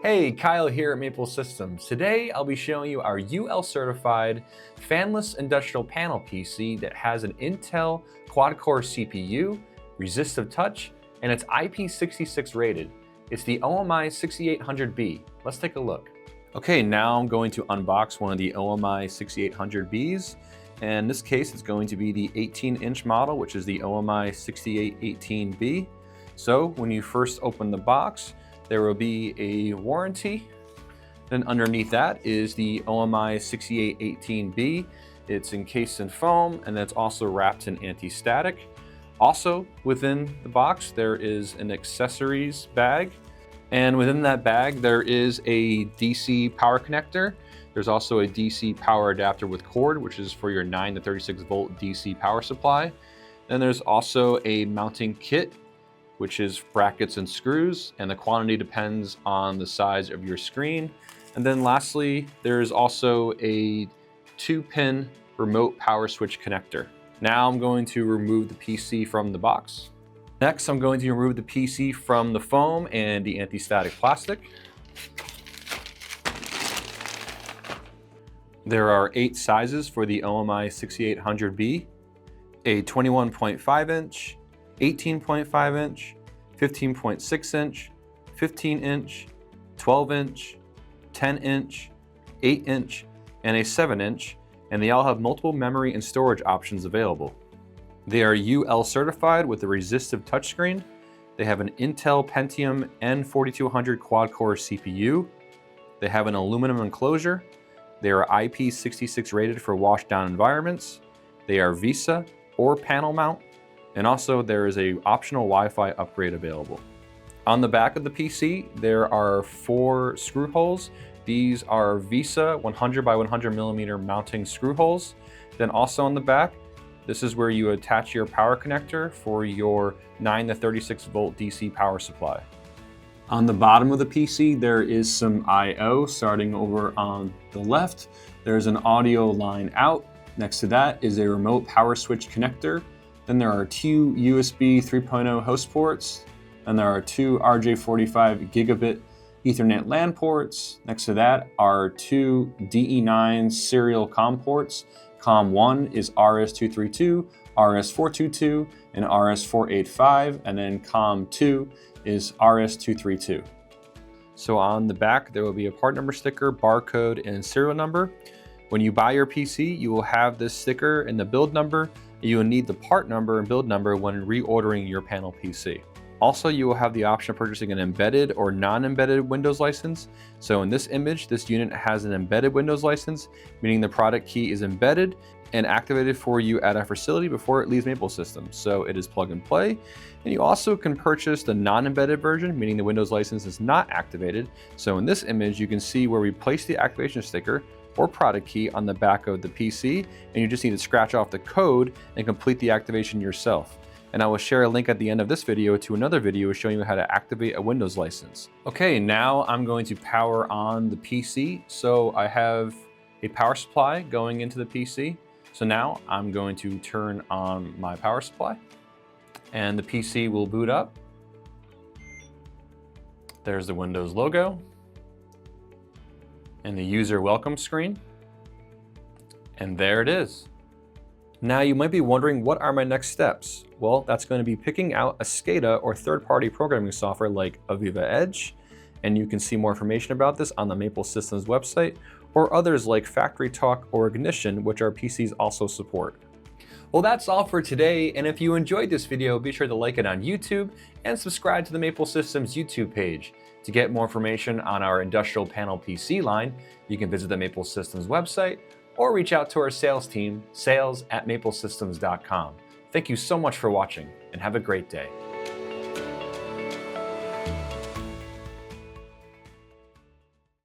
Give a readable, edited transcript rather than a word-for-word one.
Hey, Kyle here at Maple Systems. Today I'll be showing you our UL certified fanless industrial panel PC that has an Intel quad-core CPU, resistive touch, and it's IP66 rated. It's the OMI6800B. Let's take a look. Okay, now I'm going to unbox one of the OMI6800Bs. And in this case, it's going to be the 18-inch model, which is the OMI6818B. So when you first open the box, there will be a warranty. Then underneath that is the OMI6818B. It's encased in foam and that's also wrapped in anti-static. Also within the box, there is an accessories bag. And within that bag, there is a DC power connector. There's also a DC power adapter with cord, which is for your 9 to 36 volt DC power supply. Then there's also a mounting kit, which is brackets and screws, and the quantity depends on the size of your screen. And then lastly, there's also a 2-pin remote power switch connector. Now I'm going to remove the PC from the box. Next, I'm going to remove the PC from the foam and the anti-static plastic. There are 8 sizes for the OMI6800B, a 21.5 inch, 18.5 inch, 15.6 inch, 15 inch, 12 inch, 10 inch, 8 inch, and a 7 inch, and they all have multiple memory and storage options available. They are UL certified with a resistive touchscreen. They have an Intel Pentium N4200 quad-core CPU. They have an aluminum enclosure. They are IP66 rated for washdown environments. They are VESA or panel mount. And also there is an optional Wi-Fi upgrade available. On the back of the PC, there are 4 screw holes. These are VESA 100 by 100 millimeter mounting screw holes. Then also on the back, this is where you attach your power connector for your 9 to 36 volt DC power supply. On the bottom of the PC, there is some I/O starting over on the left. There's an audio line out. Next to that is a remote power switch connector. Then there are 2 USB 3.0 host ports. Then there are 2 RJ45 gigabit Ethernet LAN ports. Next to that are 2 DE9 serial COM ports. COM 1 is RS232, RS422, and RS485, and then COM 2 is RS232. So on the back, there will be a part number sticker, barcode, and serial number. When you buy your PC, you will have this sticker and the build number. You will need the part number and build number when reordering your panel PC. Also, you will have the option of purchasing an embedded or non-embedded Windows license. So in this image, this unit has an embedded Windows license, meaning the product key is embedded and activated for you at our facility before it leaves Maple Systems. So it is plug and play. And you also can purchase the non-embedded version, meaning the Windows license is not activated. So in this image, you can see where we place the activation sticker or product key on the back of the PC, and you just need to scratch off the code and complete the activation yourself. And I will share a link at the end of this video to another video showing you how to activate a Windows license. Okay, now I'm going to power on the PC. So I have a power supply going into the PC. So now I'm going to turn on my power supply and the PC will boot up. There's the Windows logo and the user welcome screen. And there it is. Now you might be wondering, what are my next steps? Well, that's going to be picking out a SCADA or third-party programming software like Aviva Edge, and you can see more information about this on the Maple Systems website, or others like Factory Talk or Ignition, which our PCs also support. Well, that's all for today, and if you enjoyed this video, be sure to like it on YouTube and subscribe to the Maple Systems YouTube page. To get more information on our industrial panel PC line, you can visit the Maple Systems website or reach out to our sales team, sales@maplesystems.com. Thank you so much for watching and have a great day.